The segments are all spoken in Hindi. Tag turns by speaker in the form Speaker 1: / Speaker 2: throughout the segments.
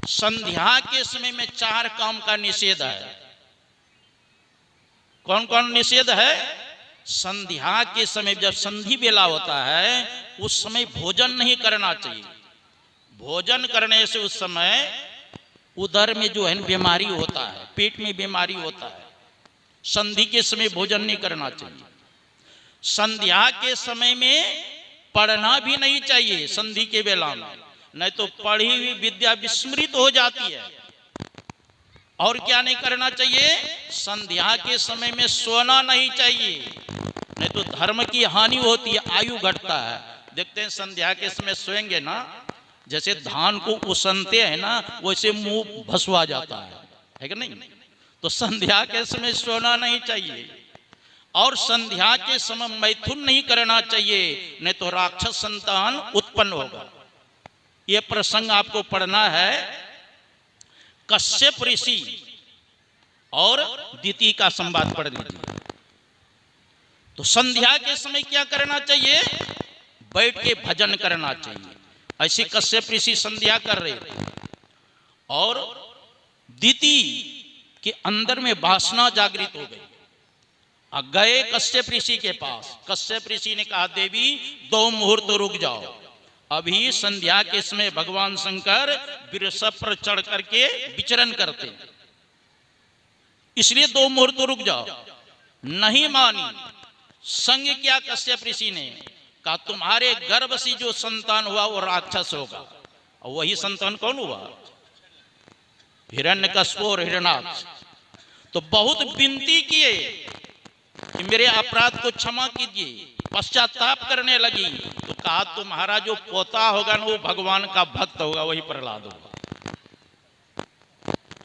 Speaker 1: संध्या के समय में 4 काम का निषेध है। कौन कौन निषेध है? संध्या के समय जब संधि बेला होता है उस समय भोजन नहीं करना चाहिए। भोजन करने से उस समय उदर में जो है बीमारी होता है, पेट में बीमारी होता है। संधि के समय भोजन नहीं करना चाहिए। संध्या के समय में पढ़ना भी नहीं चाहिए संधि के बेला में, नहीं तो पढ़ी हुई विद्या विस्मृत हो जाती है। और क्या नहीं करना चाहिए? संध्या के समय में सोना नहीं चाहिए, नहीं तो धर्म की हानि होती है, आयु घटता है। देखते हैं संध्या के समय सोएंगे ना, जैसे धान को उसनते हैं ना, वैसे मुंह भसवा जाता है कि नहीं? तो संध्या के समय सोना नहीं चाहिए। और संध्या के समय मैथुन नहीं करना चाहिए, नहीं तो राक्षस संतान उत्पन्न होगा। यह प्रसंग आपको पढ़ना है। कश्यप ऋषि और दिति का संवाद पढ़ लीजिए। तो संध्या के समय क्या करना चाहिए? बैठ के भजन करना चाहिए। ऐसे कश्यप ऋषि संध्या कर रहे थे और दिति के अंदर में वासना जागृत हो गई। गए कश्यप ऋषि के पास। कश्यप ऋषि ने कहा, देवी 2 मुहूर्त रुक जाओ, अभी संध्या के समय भगवान शंकर वृषभ पर चढ़ करके विचरण करते, इसलिए 2 मुहूर्त रुक जाओ। नहीं मानी। संग क्या कश्यप ऋषि ने कहा, तुम्हारे गर्भ से जो संतान हुआ वो राक्षस होगा। और वही संतान कौन हुआ? हिरण्यकश्यप और हिरण्याक्ष। तो बहुत विनती किए कि मेरे अपराध को क्षमा कीजिए, पश्चाताप करने लगी। तो कहा, तुम्हारा जो पोता होगा ना वो भगवान का भक्त होगा, वही प्रहलाद होगा।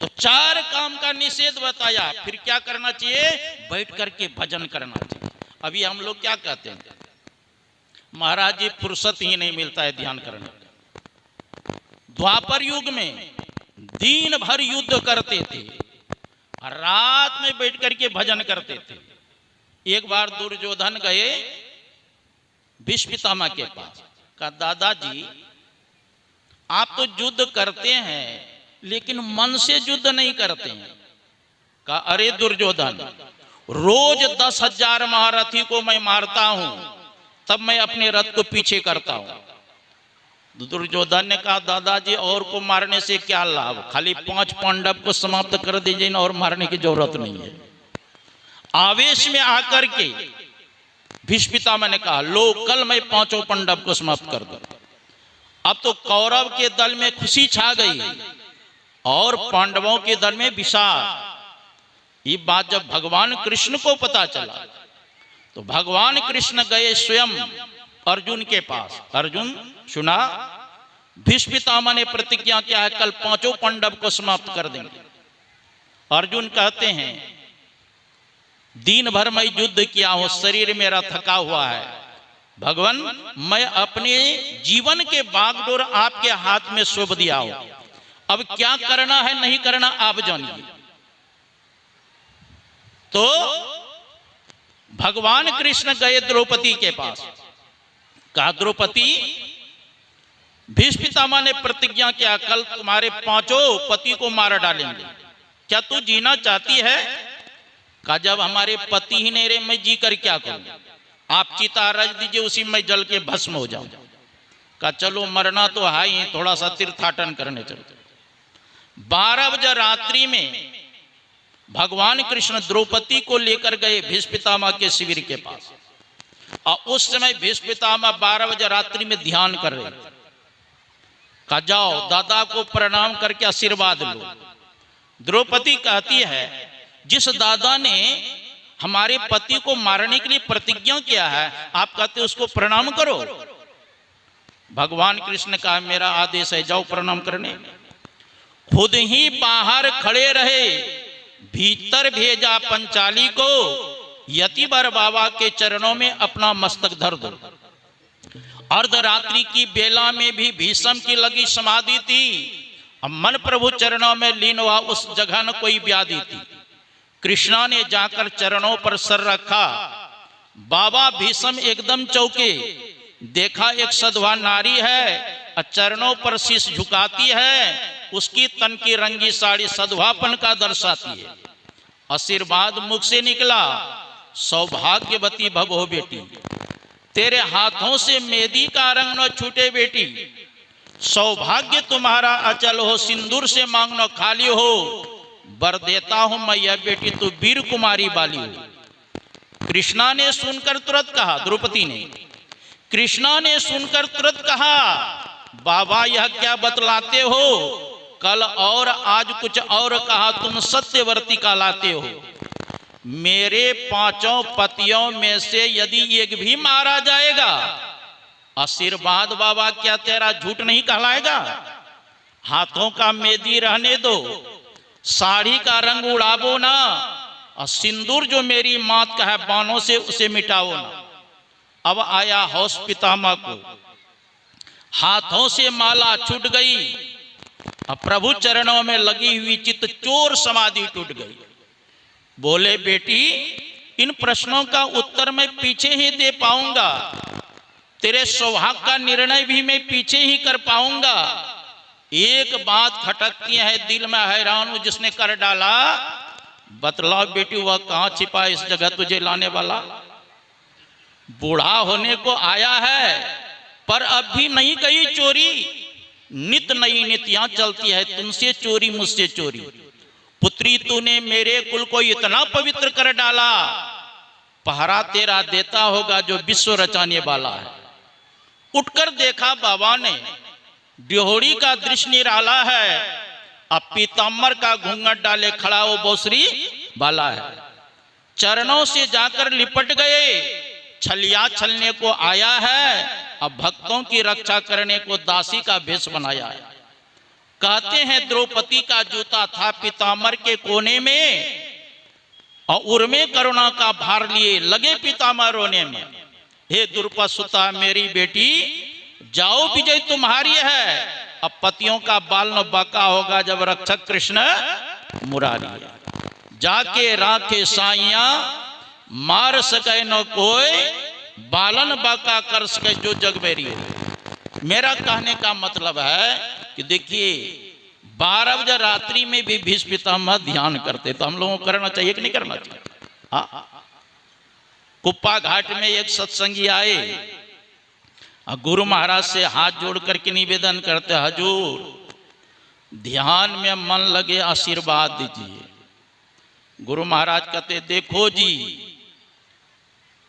Speaker 1: तो 4 काम का निषेध बताया। फिर क्या करना चाहिए? बैठ करके भजन करना चाहिए। अभी हम लोग क्या कहते हैं, महाराज जी फुर्सत ही नहीं मिलता है ध्यान करने का। द्वापर युग में दिन भर युद्ध करते थे, रात में बैठ करके भजन करते थे। एक बार दुर्योधन गए भीष्म पितामह के पास, कहा, दादाजी आप तो युद्ध करते हैं लेकिन मन से युद्ध नहीं करते हैं। कहा, अरे दुर्योधन, रोज 10,000 महारथी को मैं मारता हूं, तब मैं अपने रथ को पीछे करता हूं। दुर्योधन ने कहा, दादाजी और को मारने से क्या लाभ, खाली 5 पांडव को समाप्त कर दीजिए ना, और मारने की जरूरत नहीं है। आवेश में आकर के भीष्म पितामह ने कहा, लो कल मैं 5 पांडव को समाप्त कर दूं। अब तो कौरव के दल में खुशी छा गई और पांडवों के दल में विषाद। ये बात जब भगवान कृष्ण को पता चला तो भगवान कृष्ण गए स्वयं अर्जुन के पास। अर्जुन सुना, भीष्म पितामह ने प्रतिज्ञा किया है कल 5 पांडव को समाप्त कर देंगे। अर्जुन कहते हैं, दिन भर मैं युद्ध किया हूं, शरीर मेरा थका हुआ है, भगवान मैं अपने जीवन के बागडोर आपके हाथ में सौंप दिया हूं, अब क्या करना है नहीं करना आप जानिए। तो भगवान कृष्ण गए द्रौपदी के पास। कहा, द्रौपदी भीष्म पितामह ने प्रतिज्ञा किया कल तुम्हारे 5 पति को मार डालेंगे, क्या तू जीना चाहती है? कहा, जब हमारे पति ही नहीं रहे मैं जी कर क्या करूं, आप चिता रच दीजिए, उसी में जल के भस्म हो जाऊं। कहा, चलो मरना तो है ही, थोड़ा सा तीर्थाटन करने चलते। 12 बजे रात्रि में भगवान कृष्ण द्रौपदी को लेकर गए भीष्म पितामह के शिविर के पास। और उस समय भीष्म पितामह 12 बजे रात्रि में ध्यान कर रहे। कहा, जाओ दादा को प्रणाम करके आशीर्वाद लो। द्रौपदी कहती है, जिस दादा ने हमारे पति को मारने के लिए प्रतिज्ञा किया है, आप कहते उसको प्रणाम करो। भगवान कृष्ण का मेरा आदेश है, जाओ प्रणाम करने। खुद ही बाहर खड़े रहे, भीतर भेजा पंचाली को, यतिवर बाबा के चरणों में अपना मस्तक धर दो। अर्धरात्रि की बेला में भी भीष्म की लगी समाधि थी, अब मन प्रभु चरणों में लीन हुआ, उस जगह न कोई व्याधि थी। कृष्णा ने जाकर चरणों पर सर रखा। बाबा भीष्म एकदम चौके, देखा एक सधवा नारी है, चरणों पर शीश झुकाती है, उसकी तन की रंगी साड़ी सद्भावन का दर्शाती है। आशीर्वाद मुख से निकला, सौभाग्यवती भव हो बेटी, तेरे हाथों से मेहंदी का रंग न छूटे बेटी, सौभाग्य तुम्हारा अचल हो, सिंदूर से मांगना खाली हो, वर देता हूं मैं यह बेटी तू वीर कुमारी वाली हो। कृष्णा ने सुनकर तुरंत कहा, द्रौपदी ने, कृष्णा ने सुनकर तुरंत कहा, बाबा यह क्या बतलाते हो, कल और आज कुछ और कहा, तुम सत्यवर्ती कहलाते हो। मेरे 5 पतियों में से यदि एक भी मारा जाएगा, आशीर्वाद बाबा क्या तेरा झूठ नहीं कहलाएगा। हाथों का मेहंदी रहने दो, साड़ी का रंग उड़ावो ना, और सिंदूर जो मेरी मात का है बाणों से उसे मिटाओ ना। अब आया हौस पितामह को, हाथों से माला छूट गई, अब प्रभु चरणों में लगी हुई चित्त चोर समाधि टूट गई। बोले बेटी इन प्रश्नों का उत्तर मैं पीछे ही दे पाऊंगा, तेरे सौभाग्य का निर्णय भी मैं पीछे ही कर पाऊंगा। एक बात खटकती है दिल में, हैरान हूं जिसने कर डाला, बतलाओ बेटी वह कहां छिपा इस जगह तुझे लाने वाला। बूढ़ा होने को आया है पर अब भी नहीं गई चोरी, नित नई नीतियां चलती है, तुमसे चोरी मुझसे चोरी। पुत्री तूने मेरे कुल को इतना पवित्र कर डाला, पहरा तेरा देता होगा जो विश्व रचाने वाला है। उठकर देखा बाबा ने, डिहोड़ी का दृश्य निराला है, अब पीताम्बर का घूंघट डाले खड़ा वो बौसरी वाला है। चरणों से जाकर लिपट गए, छलिया छलने को आया है, अब भक्तों की रक्षा करने को दासी का भेष बनाया है। कहते हैं द्रौपदी का जूता था पीताम्बर के कोने में, और उर्मे करुणा का भार लिए लगे पीताम्बर रोने में। हे दुर्पसुता मेरी बेटी, जाओ विजय तुम्हारी है, अब पतियों का बाल न बाका होगा जब रक्षक कृष्ण मुरारी। जाके राखे साइया मार सके न कोई, बालन बाका कर सके जो जग मेरी हो। मेरा कहने का मतलब है कि देखिए 12 बजे रात्रि में भी भीष्म पितामह ध्यान करते, तो हम लोगों को करना चाहिए कि नहीं करना चाहिए। हाँ, कुप्पा घाट में एक सत्संगी आए, गुरु महाराज से हाथ जोड़ करके निवेदन करते, हजूर ध्यान में मन लगे आशीर्वाद दीजिए। गुरु महाराज कहते, देखो जी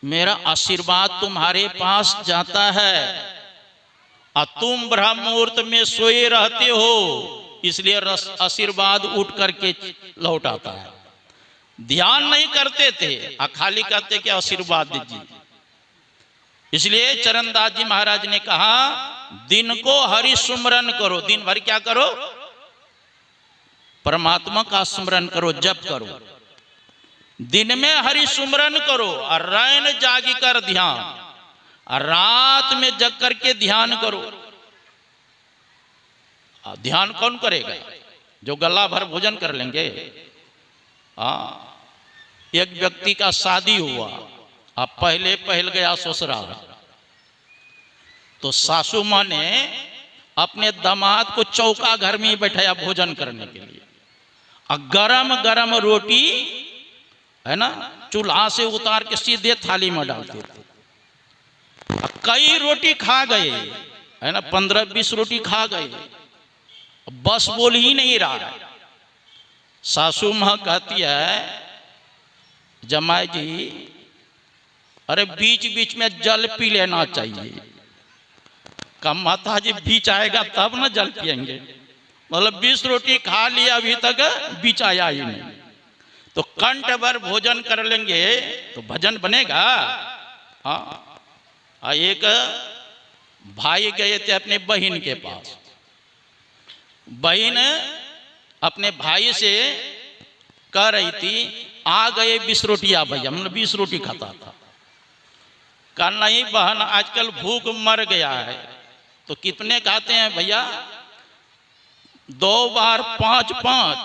Speaker 1: मेरा आशीर्वाद तुम्हारे पास जाता है और तुम ब्रह्म मुहूर्त में सोए रहते हो, इसलिए आशीर्वाद उठ करके लौट आता है। ध्यान नहीं करते थे, खाली कहते कि आशीर्वाद दीजिए। इसलिए चरणदास जी महाराज ने कहा, दिन को हरि सुमरन करो, दिन भर क्या करो, परमात्मा का स्मरण करो, जप करो। दिन में हरि सुमरन करो और रैन जागी कर ध्यान, और रात में जग करके ध्यान करो। ध्यान कौन करेगा, जो गला भर भोजन कर लेंगे। एक व्यक्ति का शादी हुआ, अब पहले गया ससुराल, तो सासू माँ ने अपने दामाद को चौका घर में बैठाया भोजन करने के लिए, और गरम गरम रोटी है ना चूल्हा से उतार के सीधे थाली में डालते थे। कई रोटी खा गए, है ना 15-20 रोटी खा गए, बस बोल ही नहीं रहा। सासू माँ कहती है, जमाई जी अरे बीच बीच में जल पी लेना चाहिए। कम माता जी बीच आएगा तब ना जल पियेंगे, मतलब 20 रोटी खा लिया अभी तक बीच आया ही नहीं, तो कंठ भर भोजन कर लेंगे तो भजन बनेगा। हाँ, एक भाई गए थे अपने बहन के पास, बहन अपने भाई से कह रही थी, आ गए 20 रोटियां भैया, मतलब 20 रोटी खाता था। कहा नहीं बहन आजकल भूख मर गया है, तो कितने खाते हैं भैया, 2 बार 5-5,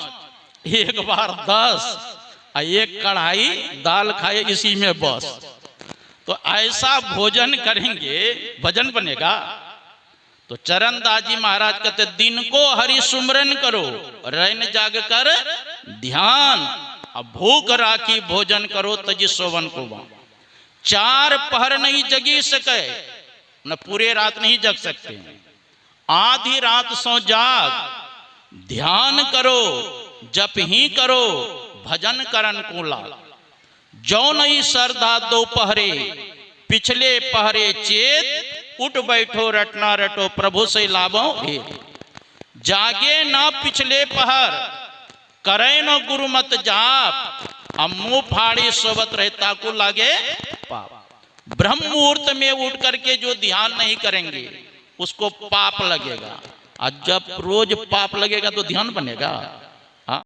Speaker 1: 1 बार 10, एक कढ़ाई दाल खाए इसी में बस। तो ऐसा भोजन करेंगे भजन बनेगा। तो चरणदास जी महाराज कहते दिन को हरि सुमरन करो, रैन जाग कर ध्यान, अब भूख राखी भोजन करो तजी सोवन को। 4 पहर नहीं जगी सके, न पूरे रात नहीं जग सकते, आधी रात सो जाग, ध्यान करो जप ही करो भजन करन को लाग। जो नहीं श्रद्धा दो पहरे, पिछले पहरे चेत, उठ बैठो रटना रटो प्रभु से लाभो भेद। जागे ना पिछले पहर, करे न गुरु मत जाप, अब मुंह फाड़ी सोबत रहता को लागे पाप। ब्रह्म मुहूर्त में उठ करके जो ध्यान नहीं करेंगे उसको पाप लगेगा, और जब रोज पाप लगेगा तो ध्यान बनेगा।